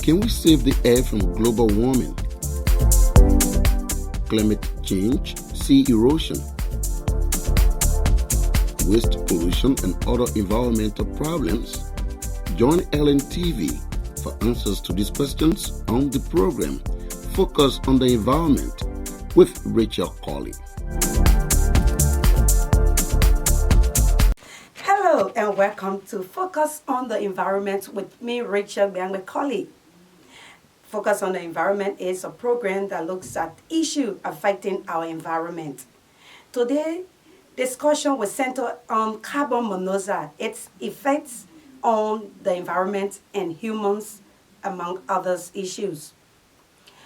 Can we save the air from global warming, climate change, sea erosion, waste pollution, and other environmental problems? Join LNTV for answers to these questions on the program Focus on the Environment with Rachel Colley. Hello and welcome to Focus on the Environment with me, Rachel Colley. Focus on the Environment is a program that looks at issues affecting our environment. Today, discussion will center on carbon monoxide, its effects on the environment and humans, among other issues.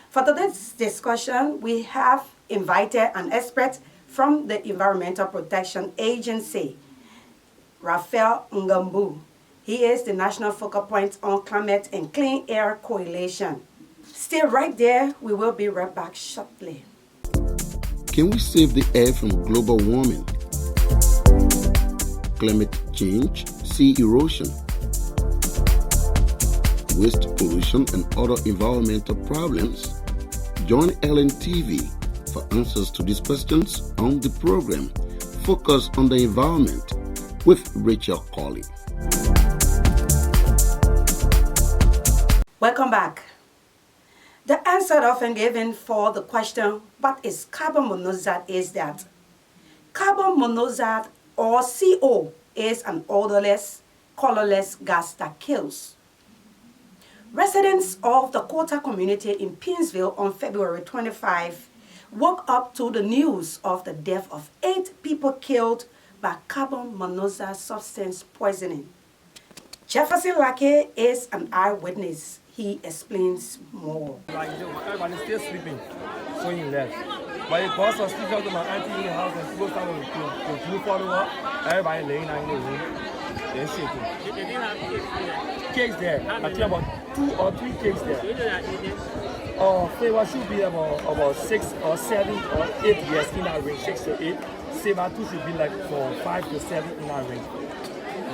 For today's discussion, we have invited an expert from the Environmental Protection Agency, Raphael Ngambu. He is the National Focal Point on Climate and Clean Air Coalition. Stay right there. We will be right back shortly. Can we save the air from global warming, climate change, sea erosion, waste pollution, and other environmental problems? Join LNTV for answers to these questions on the program Focus on the Environment with Rachel Colley. Welcome back. The answer often given for the question, what is carbon monoxide, is that carbon monoxide, or CO, is an odorless, colorless gas that kills. Residents of the Quota community in Pinsville on February 25 woke up to the news of the death of 8 people killed by carbon monoxide substance poisoning. Jefferson Lake is an eyewitness. He explains more. Everybody's still sleeping, so he left. But it caused us to speak to my auntie in the house and people started to move forward. Everybody laying down in the room. They're shaking. They didn't have Cakes there. I think about 2 or 3 cakes there. Flavor should be about 6 or 7 or 8 years in that range, 6 to 8. Saber 2 should be like from 5 to 7 in that range.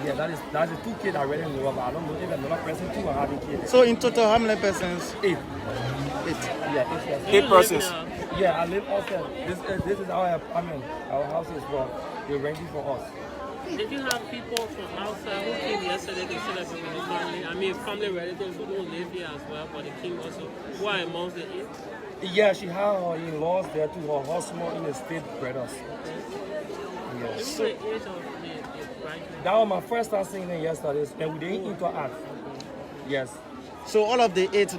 Yeah, that's the 2 kids I already know about. I don't know if another person 2 or having kids. So in total, how many persons? 8. 8. Yeah, 8 persons. Yeah, I live outside. This is our apartment. Our house is for they're renting for us. Did you have people from outside who came yesterday to celebrate with the family? I mean, family relatives who don't live here as well, but they came also. Who are amongst the 8? Yeah, she had her in-laws there too, her husband in the state brothers. Yeah. So, the age of the bride? That was my first time seeing them yesterday, and we didn't interact. Yes. So all of the 8,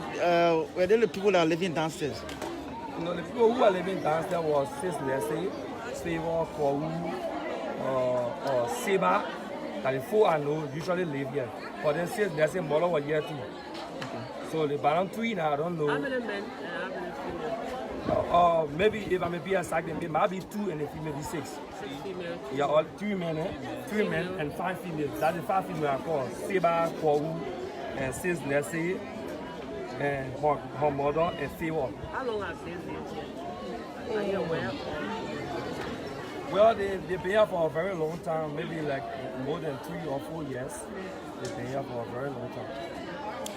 were they the people that are living downstairs? You know, the people who are living downstairs was Sis Leslie, Favor, Kowu, Saber, and the 4 I know usually live here. But then Sis Leslie mother was here too. So the bottom 3 now, I don't know. How many men and how many females? Maybe if I may be a second, it might be 2 and the female be 6. 6 females? Yeah, all 3 men, 3 men and 5 females. That's the 5 females I call Saber, Kowu, and Sis Leslie, and her mother and Favor. How long have they lived here? Are you aware? Well, they've been here for a very long time, maybe like more than 3 or 4 years. They've been here for a very long time.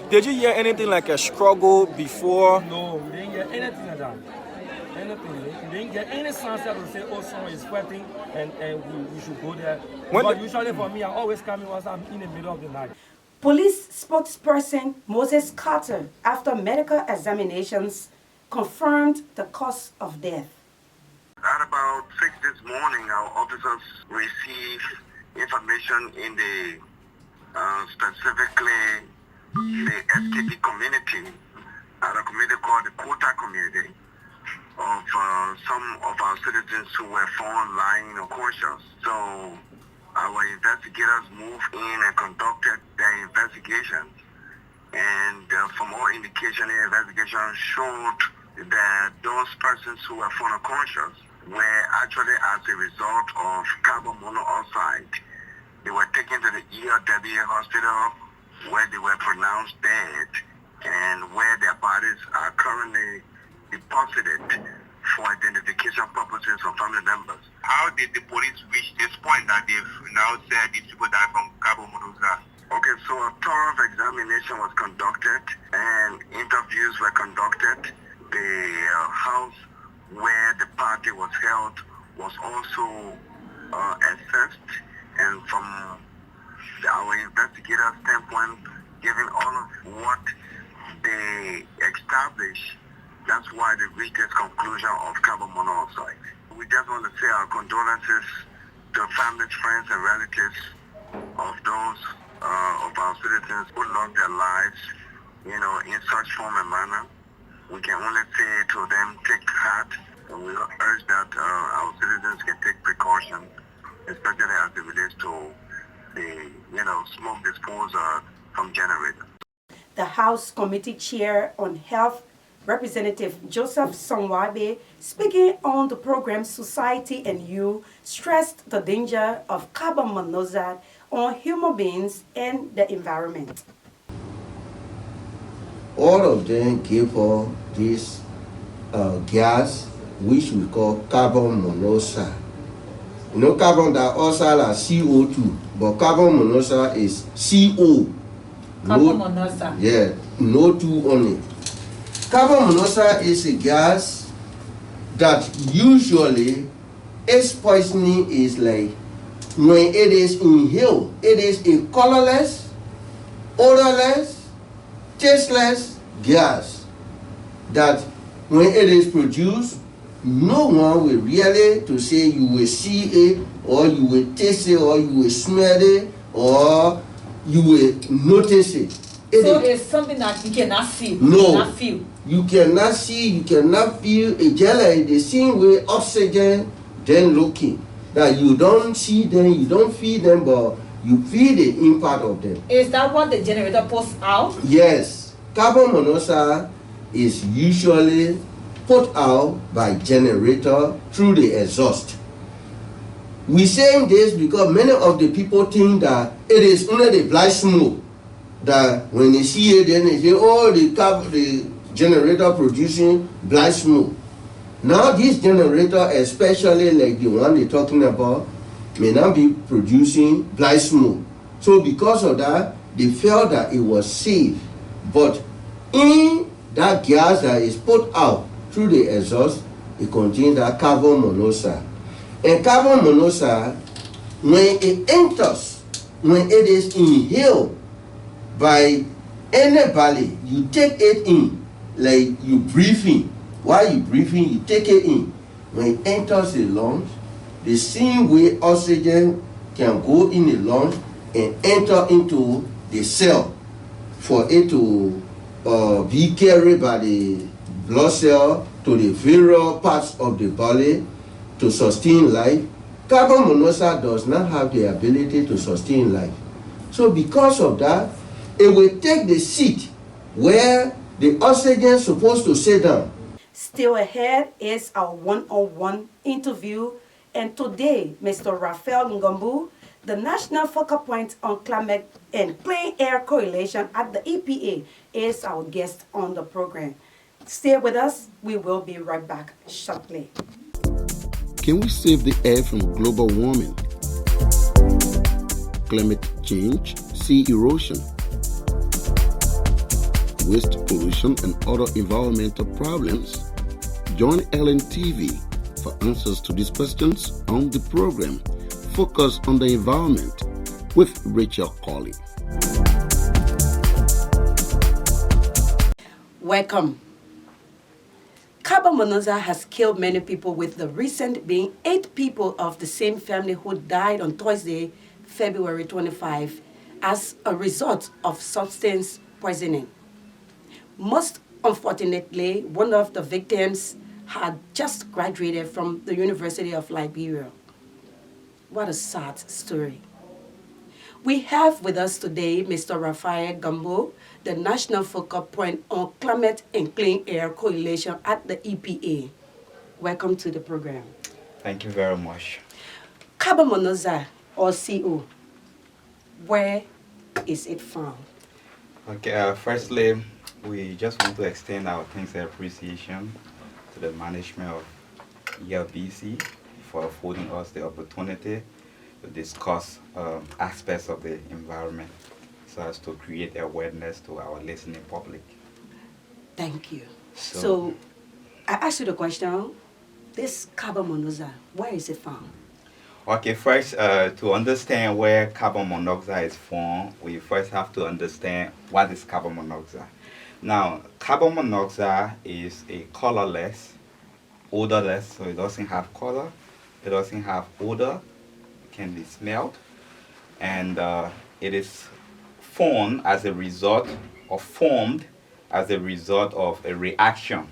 Did you hear anything like a struggle before? No, we didn't get anything like that. Anything. We didn't get any signs that will say, oh, someone is fighting and we should go there. But usually for me, I always come in once I'm in the middle of the night. Police spokesperson Moses Carter, after medical examinations, confirmed the cause of death. At about 6 this morning, our officers received information in the specifically the SKP community, at a community called the Quota community, of some of our citizens who were found lying unconscious. So our investigators moved in and conducted their investigations. And from all indication, the investigation showed that those persons who were found unconscious were actually as a result of carbon monoxide. They were taken to the ERWA hospital where they were pronounced dead and where their bodies are currently deposited for identification purposes of family members. How did the police reach this point that they've now said these people died from carbon monoxide? Okay, so a thorough examination was conducted and interviews were conducted. The house where the party was held was also assessed, and from our investigator standpoint, given all of what they established, that's why they reached this conclusion of carbon monoxide. We just want to say our condolences to families, friends, and relatives of those of our citizens who lost their lives, in such form and manner. We can only say to them, take heart, and we urge that our citizens can take precaution, especially as it relates to the, smoke disposal from generators. The House Committee Chair on Health, Representative Joseph Sonwabe, speaking on the program Society and You, stressed the danger of carbon monoxide on human beings and the environment. All of them give off this gas which we call carbon monoxide. Carbon dioxide is CO2, but carbon monoxide is CO. Carbon monoxide. Yeah, no 2 on it. Carbon monoxide is a gas that usually its poisoning is like when it is inhaled, it is a colorless, odorless, tasteless gas that when it is produced, no one will really to say you will see it or you will taste it or you will smell it or you will notice it. So it's something that you cannot see. No. You cannot feel. You cannot see, you cannot feel. It's just like the same way oxygen then looking. That you don't see them, you don't feel them, but you feel the impact of them. Is that what the generator puts out? Yes. Carbon monoxide is usually put out by generator through the exhaust. We saying this because many of the people think that it is only the black smoke that when they see it, then they say, oh, the generator producing black smoke. Now this generator, especially like the one they're talking about, may not be producing black smoke. So because of that, they felt that it was safe. But in that gas that is put out through the exhaust, it contains that carbon monoxide. And carbon monoxide, when it enters, when it is inhaled by anybody, you take it in, like you breathe in. While you breathe in, you take it in. When it enters the lungs, the same way oxygen can go in the lungs and enter into the cell for it to be carried by the blood cell to the various parts of the body to sustain life. Carbon monoxide does not have the ability to sustain life. So because of that, it will take the seat where the oxygen is supposed to sit down. Still ahead is our one-on-one interview, and today, Mr. Raphael Ngombu, the National Focal Point on Climate and Clean Air Coalition at the EPA, is our guest on the program. Stay with us. We will be right back shortly. Can we save the air from global warming, climate change, sea erosion, waste pollution, and other environmental problems? Join LNTV for answers to these questions on the program Focus on the Environment with Rachel Colley. Welcome. Carbon monoxide has killed many people, with the recent being 8 people of the same family who died on Thursday, February 25, as a result of substance poisoning. Most unfortunately, one of the victims had just graduated from the University of Liberia. What a sad story. We have with us today Mr. Raphael Ngombu, the National Focal Point on Climate and Clean Air Coalition at the EPA. Welcome to the program. Thank you very much. Carbon monoxide, or CO, where is it found? Okay, firstly, we just want to extend our thanks and appreciation to the management of ELBC for affording us the opportunity to discuss aspects of the environment. so as to create awareness to our listening public. Thank you. So- So I asked you the question, this carbon monoxide, where is it found? Okay, first, to understand where carbon monoxide is formed, we first have to understand what is carbon monoxide. Now, carbon monoxide is a colorless, odorless, so it doesn't have color, it doesn't have odor, it can be smelled, and it is formed as a result of a reaction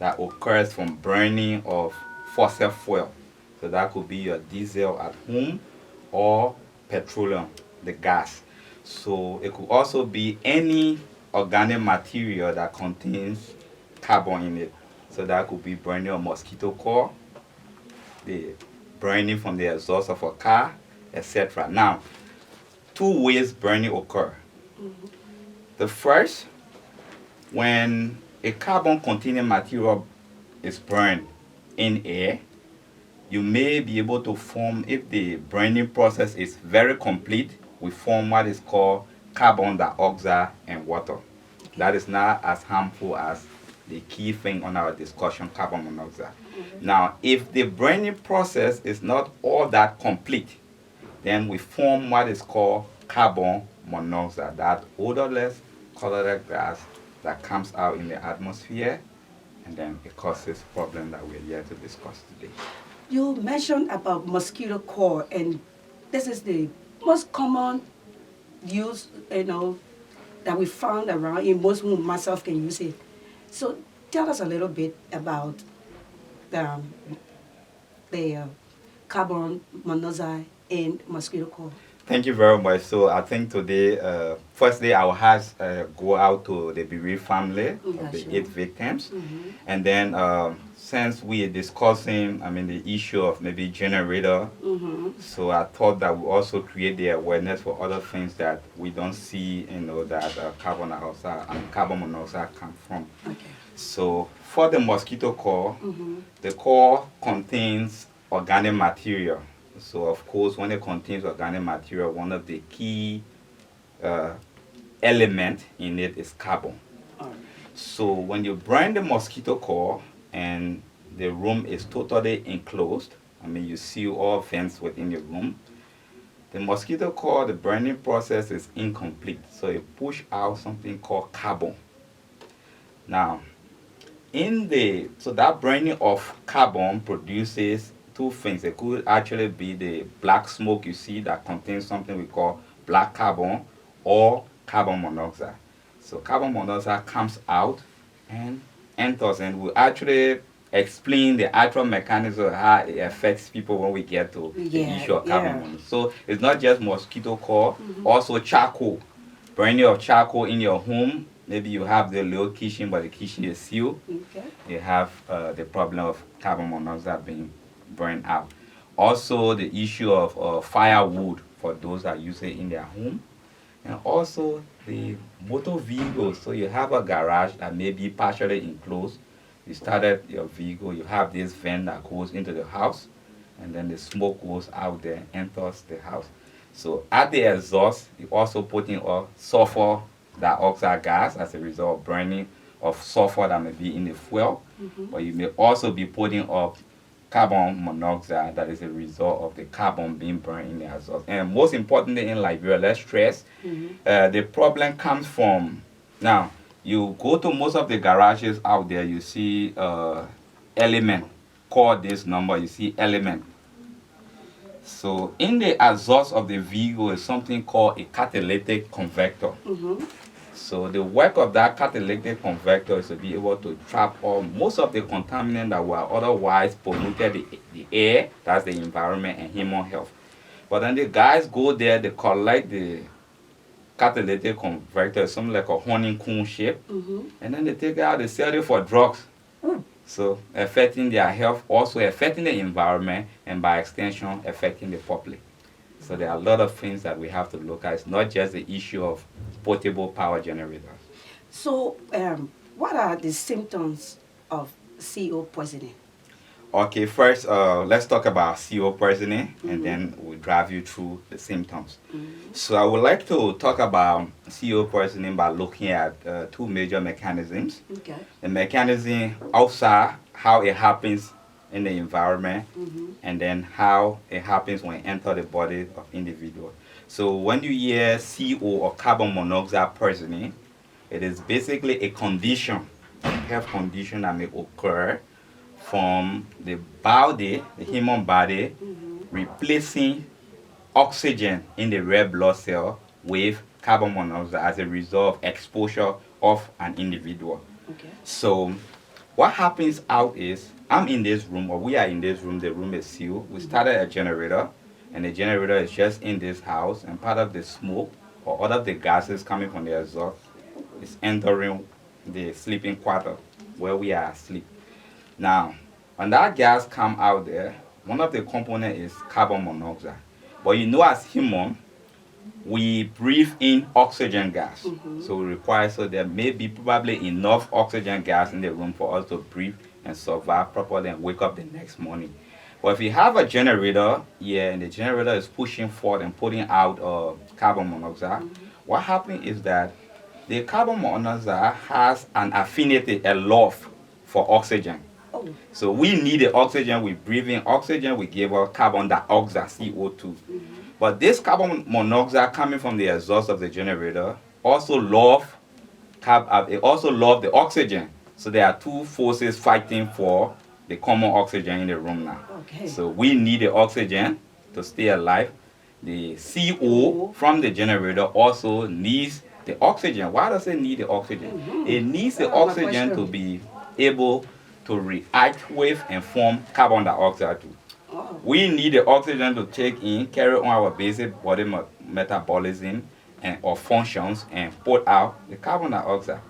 that occurs from burning of fossil fuel. So that could be your diesel at home or petroleum, the gas. So it could also be any organic material that contains carbon in it. So that could be burning a mosquito coil, the burning from the exhaust of a car, etc. Now, two ways burning occur. The first, when a carbon containing material is burned in air, you may be able to form, if the burning process is very complete, we form what is called carbon dioxide and water. That is not as harmful as the key thing on our discussion, carbon monoxide. Now, if the burning process is not all that complete, then we form what is called carbon monoxide, that odorless, colorless gas that comes out in the atmosphere, and then it causes problem that we're here to discuss today. You mentioned about mosquito coil, and this is the most common use, that we found around. In most homes, myself can use it. So tell us a little bit about the carbon monoxide and mosquito coil. Thank you very much. So I think today, firstly, our hearts go out to the bereaved family of the 8 victims. And then since we are discussing, the issue of maybe generator, so I thought that we also create the awareness for other things that we don't see, that carbon monoxide come from. Okay. So for the mosquito coil, the coil contains organic material. So of course, when it contains organic material, one of the key element in it is carbon. So when you burn the mosquito coil and the room is totally enclosed, you seal all vents within the room, the mosquito coil, the burning process is incomplete. So it push out something called carbon. Now, so that burning of carbon produces two things. It could actually be the black smoke you see that contains something we call black carbon or carbon monoxide. So carbon monoxide comes out and enters, and we actually explain the actual mechanism of how it affects people when we get to the issue of carbon monoxide. So it's not just mosquito coil, also charcoal. Burning of charcoal in your home. Maybe you have the little kitchen, but the kitchen is sealed. Okay. You have the problem of carbon monoxide being burned out. Also, the issue of firewood for those that use it in their home. And also the motor vehicles. So you have a garage that may be partially enclosed. You started your vehicle, you have this vent that goes into the house, and then the smoke goes out there, enters the house. So at the exhaust, you also put in a sulfur dioxide gas as a result of burning of sulfur that may be in the fuel. But you may also be putting up carbon monoxide that is a result of the carbon being burned in the exhaust. And most importantly in Liberia, let's stress, the problem comes from, now, you go to most of the garages out there, you see element, call this number, you see element. So in the exhaust of the vehicle is something called a catalytic converter. So the work of that catalytic converter is to be able to trap all most of the contaminants that were otherwise polluted the air, that's the environment, and human health. But then the guys go there, they collect the catalytic converter, something like a honeycomb shape, and then they take it out, they sell it for drugs. So affecting their health, also affecting the environment, and by extension affecting the public. So there are a lot of things that we have to look at. It's not just the issue of portable power generators. So what are the symptoms of CO poisoning? Okay, first, let's talk about CO poisoning, and then we'll drive you through the symptoms. So I would like to talk about CO poisoning by looking at two major mechanisms. Okay. The mechanism outside, how it happens in the environment, and then how it happens when it enters the body of individual. So when you hear CO or carbon monoxide poisoning, it is basically a condition, a health condition that may occur from the body, the human body, replacing oxygen in the red blood cell with carbon monoxide as a result of exposure of an individual. Okay. So what happens out is, I'm in this room, or we are in this room, the room is sealed. We started a generator, and the generator is just in this house, and part of the smoke or all of the gases coming from the exhaust is entering the sleeping quarter where we are asleep. Now, when that gas come out there, one of the components is carbon monoxide. But you know, as human, we breathe in oxygen gas. So we require, so there may be probably enough oxygen gas in the room for us to breathe and survive properly and wake up the next morning. But if you have a generator here, and the generator is pushing forward and putting out carbon monoxide, what happens is that the carbon monoxide has an affinity, a love for oxygen. So we need the oxygen, we breathe in oxygen, we give out carbon dioxide, CO2. But this carbon monoxide coming from the exhaust of the generator also love the oxygen. So there are two forces fighting for the common oxygen in the room now. Okay. So we need the oxygen to stay alive. The CO from the generator also needs the oxygen. Why does it need the oxygen? It needs the oxygen to be able to react with and form carbon dioxide too. We need the oxygen to take in, carry on our basic body metabolism or functions, and put out the carbon dioxide.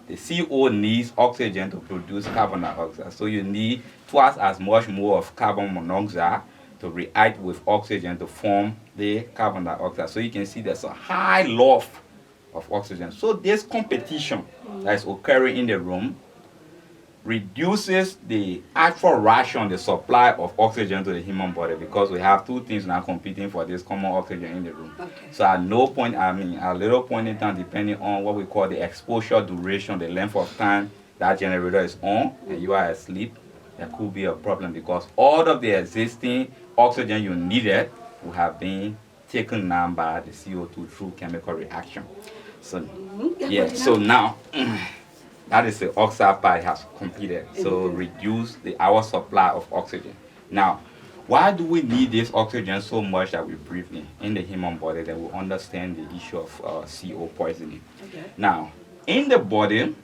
The CO needs oxygen to produce carbon dioxide. So you need twice as much more of carbon monoxide to react with oxygen to form the carbon dioxide. So you can see there's a high love of oxygen. So this competition that is occurring in the room reduces the actual ration, the supply of oxygen to the human body, because we have two things now competing for this common oxygen in the room. Okay. So at no point, at little point in time, depending on what we call the exposure duration, the length of time that generator is on and you are asleep, there could be a problem, because all of the existing oxygen you needed will have been taken down by the CO2 through chemical reaction. So yeah, so now that is the oxide part has completed. So reduce our supply of oxygen. Now, why do we need this oxygen so much that we breathe in the human body? Then we'll understand the issue of CO poisoning. Okay. Now, in the body,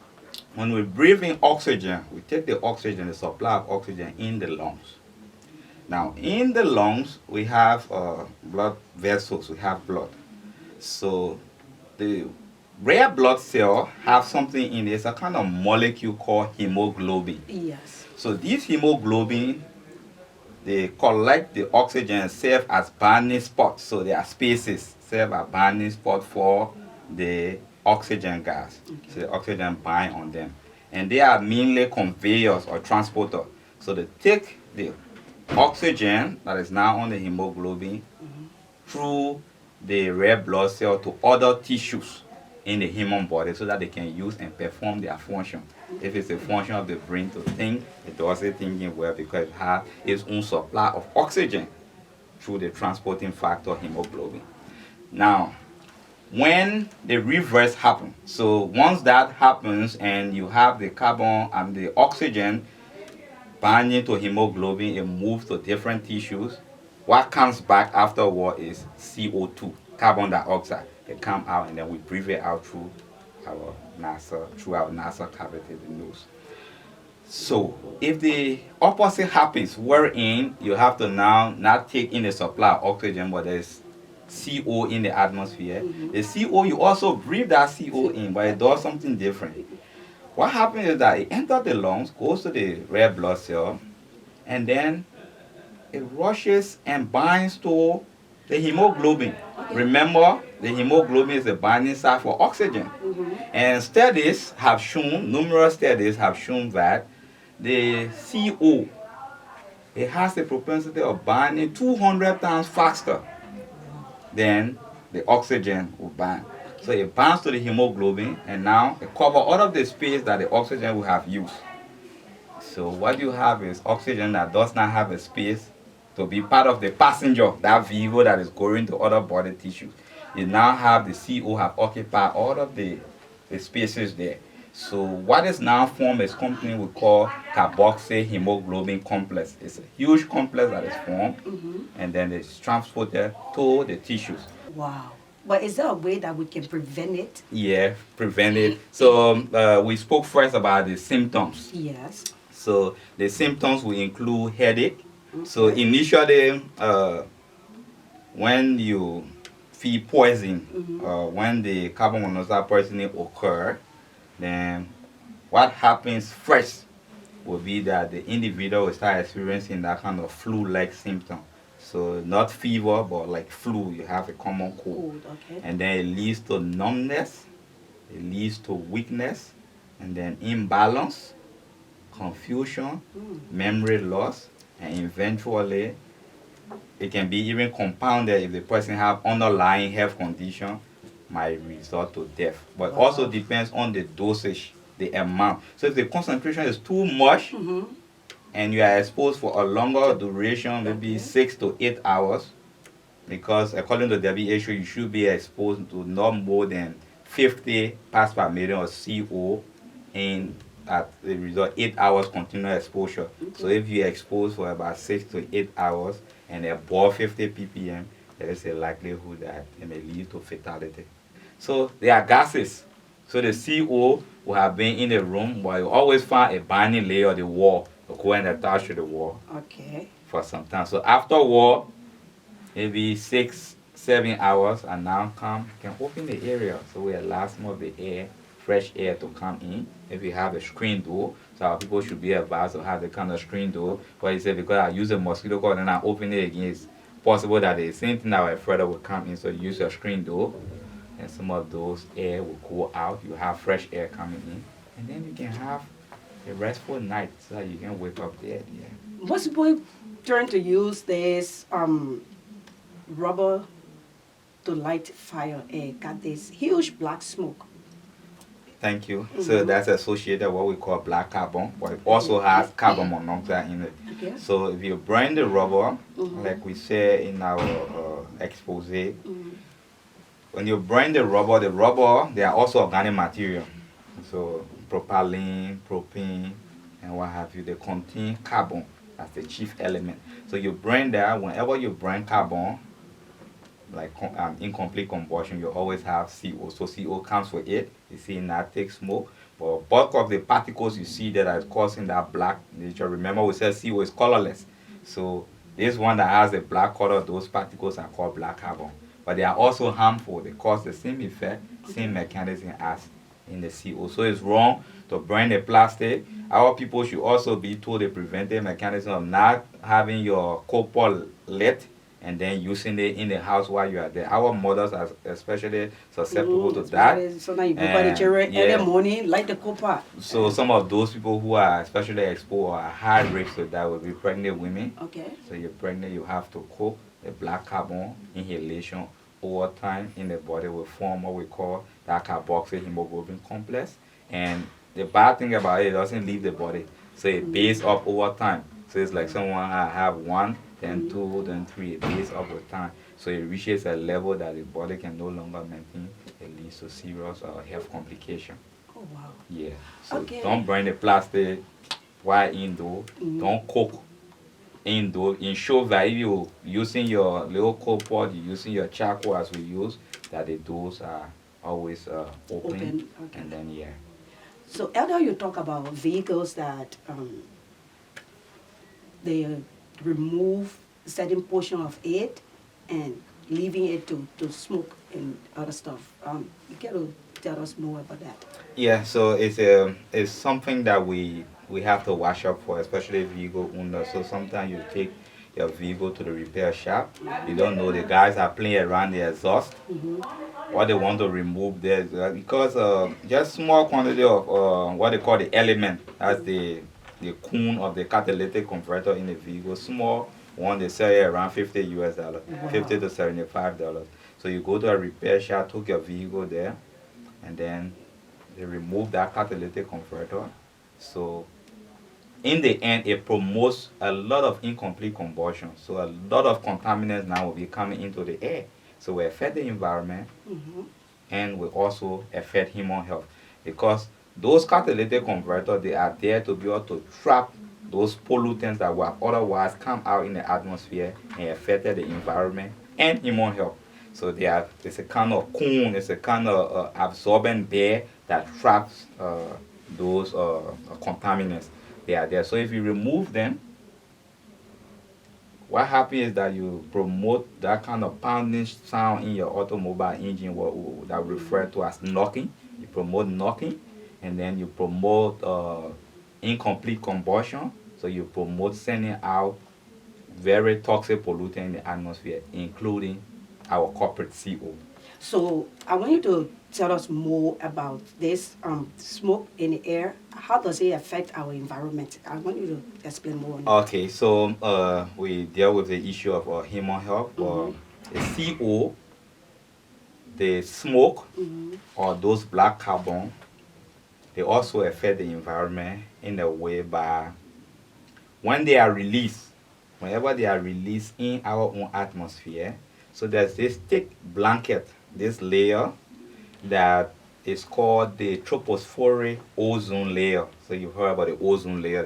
when we breathe in oxygen, we take the oxygen, the supply of oxygen in the lungs. Now, in the lungs, we have blood vessels, we have blood. So the red blood cell have something in it. It's a kind of molecule called hemoglobin. Yes. So these hemoglobin, they collect the oxygen and serve as binding spots. So there are spaces, serve as binding spot for the oxygen gas. So the oxygen bind on them. And they are mainly conveyors or transporter. So they take the oxygen that is now on the hemoglobin through the red blood cell to other tissues in the human body, so that they can use and perform their function. If it's a function of the brain to think, it does it thinking well, because it has its own supply of oxygen through the transporting factor hemoglobin. Now, when the reverse happens, so once that happens and you have the carbon and the oxygen binding to hemoglobin, it moves to different tissues. What comes back afterward is CO2, carbon dioxide. It comes out, and then we breathe it out through our nasal cavity, the nose. So if the opposite happens, wherein you have to now not take in the supply of oxygen, but there's CO in the atmosphere, the CO, you also breathe that CO in, but it does something different. What happens is that it enters the lungs, goes to the red blood cell, and then it rushes and binds to the hemoglobin. Remember, the hemoglobin is the binding site for oxygen. And numerous studies have shown that the CO it has the propensity of burning 200 times faster than the oxygen will burn. So it burns to the hemoglobin, and now it covers all of the space that the oxygen will have used. So what you have is oxygen that does not have a space to be part of the passenger, that vehicle that is going to other body tissues. You now have the CO have occupied all of the spaces there. So what is now formed is something we call carboxy hemoglobin complex. It's a huge complex that is formed, and then it's transported to the tissues. Wow. But is there a way that we can prevent it? Yeah, prevent it. So we spoke first about the symptoms. Yes. So the symptoms will include headache. So initially, when you feel poison, when the carbon monoxide poisoning occur, then what happens first will be that the individual will start experiencing that kind of flu-like symptom. So not fever, but like flu, you have a common cold. Okay. And then it leads to numbness, it leads to weakness, and then imbalance, confusion, memory loss, and eventually it can be even compounded if the person have underlying health condition, might result to death. But also depends on the dosage, the amount. So if the concentration is too much and you are exposed for a longer duration, maybe 6 to 8 hours, because according to WHO, you should be exposed to not more than 50 parts per million of CO in at the result 8 hours continuous exposure. So if you are exposed for about 6 to 8 hours and above 50 ppm, there is a likelihood that it may lead to fatality. So there are gases. So the CO will have been in the room, but you always find a burning layer of the wall go and attach to the wall for some time. So after war, maybe 6, 7 hours, and now can open the area, so we allow some of the air, fresh air to come in. If you have a screen door, so our people should be advised to have the kind of screen door. But you say because I use a mosquito coil and I open it again, it's possible that the same thing that we're afraid of will come in. So you use your screen door, and some of those air will go out. You have fresh air coming in, and then you can have a restful night so that you can wake up dead. Yeah. Most people trying to use this rubber to light fire. Got this huge black smoke. Thank you. So that's associated with what we call black carbon, but it also has carbon monoxide in it. Okay. So if you burn the rubber, like we say in our expose, when you burn the rubber, they are also organic material. So propylene, propane, and what have you, they contain carbon. That's the chief element. So you burn that, whenever you burn carbon, like incomplete combustion, you always have CO. So CO comes with it. You see inactive smoke. But bulk of the particles you see that are causing that black nature, remember we said CO is colorless. So this one that has a black color, those particles are called black carbon. But they are also harmful. They cause the same effect, same mechanism as in the CO. So it's wrong to burn the plastic. Our people should also be told the preventive mechanism of not having your coke pot lit and then using it in the house while you are there. Our mothers are especially susceptible to that. So now you prepare the children early morning, light the copper. So some of those people who are especially exposed or are high risk to that will be pregnant women. Okay. So you're pregnant, you have to cook. The black carbon inhalation over time in the body will form what we call that carboxy hemoglobin complex. And the bad thing about it doesn't leave the body. So it builds up over time. So it's like someone have 1, then 2, then 3. It builds up with time. So it reaches a level that the body can no longer maintain. It leads to serious health complication. Oh, wow. Yeah. So don't burn the plastic while indoor. Don't cook indoor. Ensure that if you're using your little coke pot, you're using your charcoal as we use, that the doors are always open. Okay. And then, yeah. So earlier you talk about vehicles that they remove certain portion of it and leaving it to smoke and other stuff. You got to tell us more about that. Yeah, so it's something that we have to watch out for, especially vehicle owners. So sometimes you take your vehicle to the repair shop. You don't know, the guys are playing around the exhaust. What they want to remove there is because just small quantity of what they call the element, that's the the cone of the catalytic converter in the vehicle. Small one, they sell it around $50 US, $50 to $75. So you go to a repair shop, took your vehicle there, and then they remove that catalytic converter. So in the end, it promotes a lot of incomplete combustion. So a lot of contaminants now will be coming into the air. So we affect the environment, and we also affect human health, because those catalytic converters, they are there to be able to trap those pollutants that would otherwise come out in the atmosphere and affect the environment and human health. So it's a kind of cone, it's a kind of absorbent bed that traps those contaminants. They are there. So if you remove them, what happens is that you promote that kind of pounding sound in your automobile engine, that we refer to as knocking. You promote knocking, and then you promote incomplete combustion. So you promote sending out very toxic pollutant in the atmosphere, including our corporate CO. So I want you to tell us more about this smoke in the air. How does it affect our environment? I want you to explain more on that. Okay, so we deal with the issue of human health. The CO, the smoke, or those black carbon, they also affect the environment in a way by when they are released, whenever they are released in our own atmosphere. So there's this thick blanket, this layer that is called the tropospheric ozone layer. So you've heard about the ozone layer.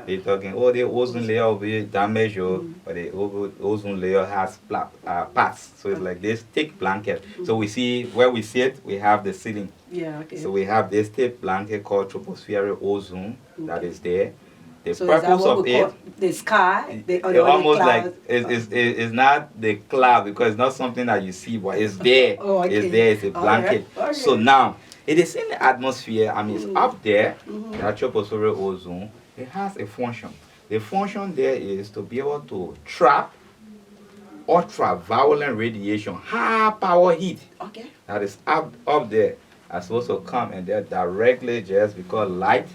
They're talking, oh, the ozone layer will be damaged, but the ozone layer has parts. So it's like this thick blanket. So we see, where we sit, we have the ceiling. So we have this thick blanket called tropospheric ozone that is there. The So purpose is that what of we it, call the sky? it's almost like it's not the cloud, because it's not something that you see, but it's there. It's there. It's a blanket. So now it is in the atmosphere. I mean, it's up there. That tropospheric ozone. It has a function. The function there is to be able to trap ultraviolet radiation, high power heat. That is up there. Are supposed to come and they're directly, just because light.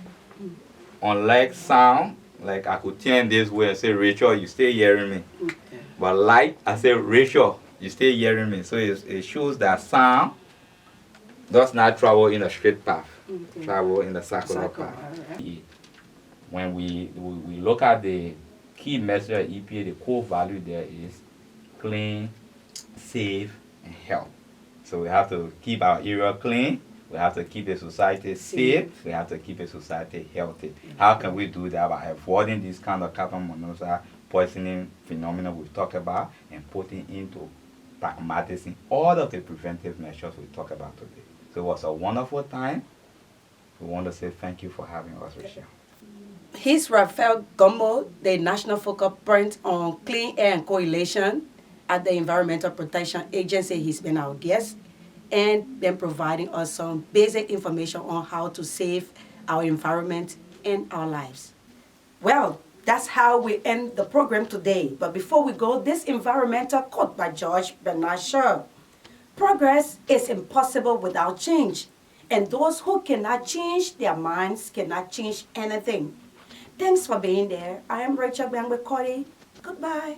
Unlike sound, like I could turn this way and say, Rachel, you stay hearing me. But light, I say, Rachel, you stay hearing me. So it shows that sound does not travel in a straight path, travel in a circular path. When we look at the key message of EPA, the core value there is clean, safe, and health. So we have to keep our area clean. We have to keep the society safe. We have to keep the society healthy. How can we do that? By avoiding this kind of carbon monoxide poisoning phenomena we've talked about, and putting into pragmatism all of the preventive measures we talked about today. So it was a wonderful time. We want to say thank you for having us, Rachel. He's Raphael Gumbo, the National Focal Point on Clean Air and Coalition at the Environmental Protection Agency. He's been our guest, and then providing us some basic information on how to save our environment and our lives. Well, that's how we end the program today. But before we go, this environmental quote by George Bernard Shaw. Progress is impossible without change, and those who cannot change their minds cannot change anything. Thanks for being there. I am Rachel Bangwe-Cody. Goodbye.